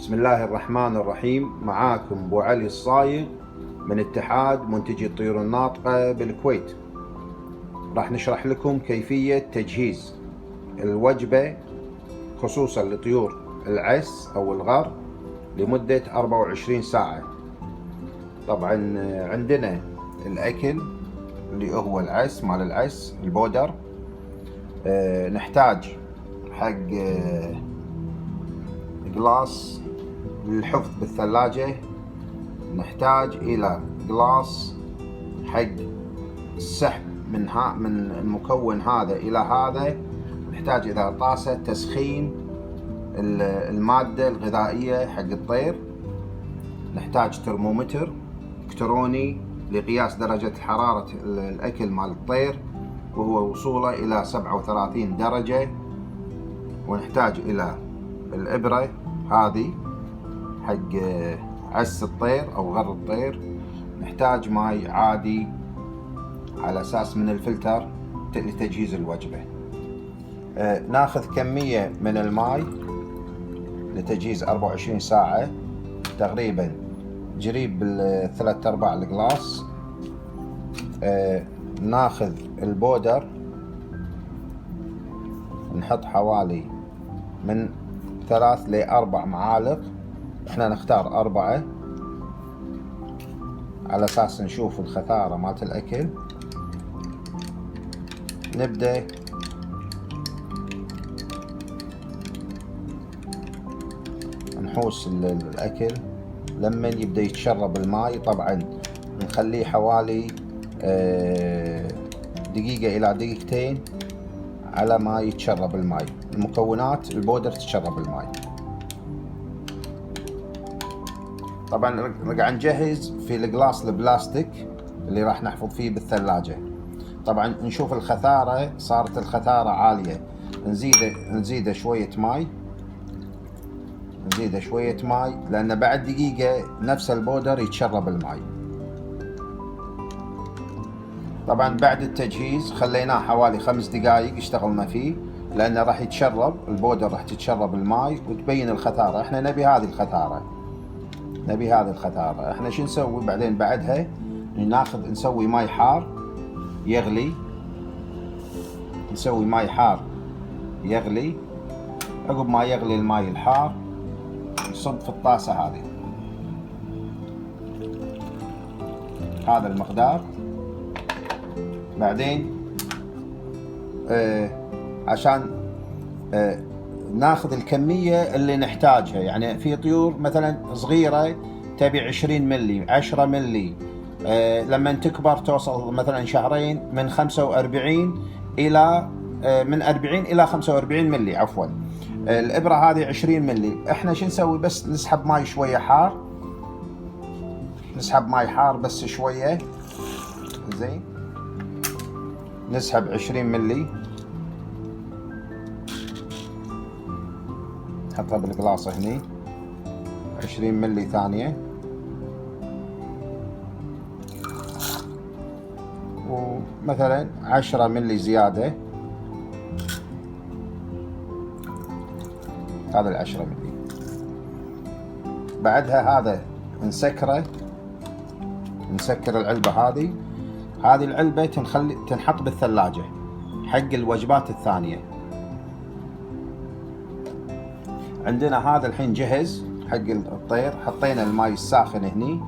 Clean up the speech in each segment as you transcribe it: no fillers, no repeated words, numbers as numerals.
بسم الله الرحمن الرحيم. معاكم ابو علي الصايغ من اتحاد منتجي الطيور الناطقة بالكويت. راح نشرح لكم كيفية تجهيز الوجبة خصوصا لطيور العس او الغر لمدة 24 ساعة. طبعا عندنا الاكل اللي هو العس، مال العس البودر. نحتاج حق قلاص للحفظ بالثلاجة، نحتاج إلى قلاص حق السحب من المكون هذا إلى هذا، نحتاج إلى طاسة تسخين المادة الغذائية حق الطير، نحتاج ترمومتر إلكتروني لقياس درجة حرارة الأكل مال الطير وهو وصوله إلى 37 درجة، ونحتاج إلى الإبرة هذه حق عس الطير أو غر الطير، نحتاج ماي عادي على أساس من الفلتر لتجهيز الوجبة. ناخذ كمية من الماي لتجهيز 24 ساعة، تقريبا قريب ال3/4 القلاص. ناخذ البودر نحط حوالي من 3 ل 4 معالق، احنا نختار 4 على اساس نشوف الخثارة مالت الاكل. نبدأ نحوس الاكل لما يبدأ يتشرب الماء. طبعا نخليه حوالي دقيقة الى دقيقتين على ما يتشرب الماء، المكونات البودر تتشرب الماء. طبعا رجع نجهز في القلاص البلاستيك اللي راح نحفظ فيه بالثلاجة. طبعا نشوف الخثارة، صارت الخثارة عالية، نزيده شوية ماي، لأن بعد دقيقة نفس البودر يتشرب الماء. طبعا بعد التجهيز خليناه حوالي 5 دقائق اشتغلنا فيه، لأنه راح يتشرب البودر، راح تتشرب الماء وتبين الخثارة. احنا نبي هذه الخثارة. احنا شو نسوي بعدين؟ بعدها نسوي ماي حار يغلي، عقب ما يغلي الماء الحار نصب في الطاسة هذه هذا المقدار. بعدين عشان ناخذ الكمية اللي نحتاجها، يعني في طيور مثلا صغيرة تبي 20 ملي 10 ملي، لما تكبر توصل مثلا شهرين من 45 إلى من 40 إلى 45 ملي عفوا. الإبرة هذه 20 ملي. احنا شو نسوي؟ بس نسحب ماي شوية حار، بس شوية زين، نسحب 20 ملي نحطها بالقلاصة هني، 20 ملي ثانية، ومثلا 10 ملي زيادة، هذا 10 ملي. بعدها هذا نسكر العلبة هذه العلبة تنحط بالثلاجة حق الوجبات الثانية. عندنا هذا الحين جهز حق الطير، حطينا الماء الساخن هني،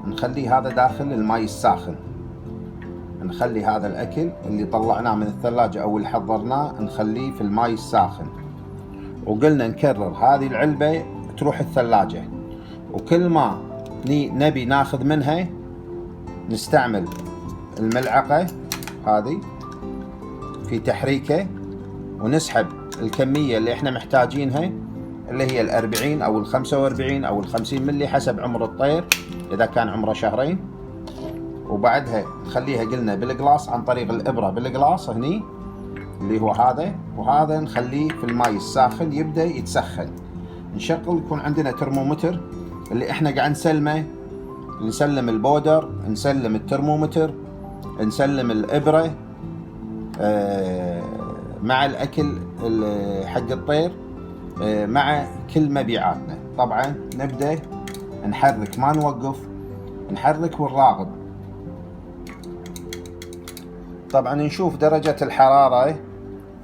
نخليه هذا داخل الماء الساخن، نخلي هذا الأكل اللي طلعناه من الثلاجة أو اللي حضرناه نخليه في الماء الساخن. وقلنا نكرر هذه العلبة تروح الثلاجة، وكل ما نبي ناخذ منها نستعمل الملعقة هذه في تحريكه، ونسحب الكمية اللي احنا محتاجينها اللي هي 40 أو 45 أو 50 ملي حسب عمر الطير، إذا كان عمره شهرين. وبعدها نخليها قلنا بالقلاص عن طريق الإبرة بالقلاص هني اللي هو هذا، وهذا نخليه في الماء الساخن يبدأ يتسخن. نشغل، يكون عندنا ترمومتر اللي احنا قاعد نسلم البودر، نسلم الترمومتر، نسلم الإبرة مع الأكل حق الطير، مع كل مبيعاتنا. طبعا نبدأ نحرك، ما نوقف، نحرك ونراقب. طبعا نشوف درجة الحرارة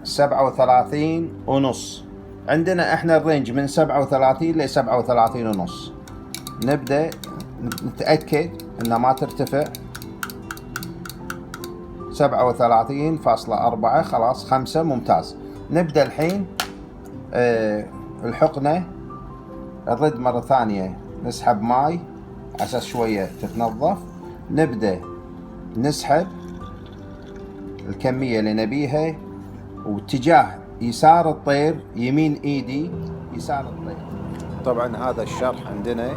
37.5. عندنا احنا الرينج من 37 ل 37.5. نبدأ نتأكد انها ما ترتفع. 37.4 خلاص 5 ممتاز. نبدأ الحين الحقنة نرد مرة ثانية، نسحب ماي عساس شوية تتنظف. نبدأ نسحب الكمية اللي نبيها، واتجاه يسار الطير، يمين ايدي يسار الطير. طبعا هذا الشرح عندنا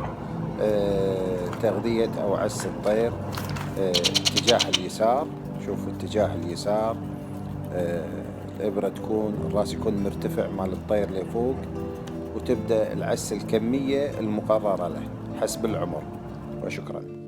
تغذية او عس الطير اتجاه اليسار. شوفوا اتجاه اليسار، الإبرة تكون، الراس يكون مرتفع مال الطير لفوق، وتبدأ العس الكمية المقررة له حسب العمر. وشكرا.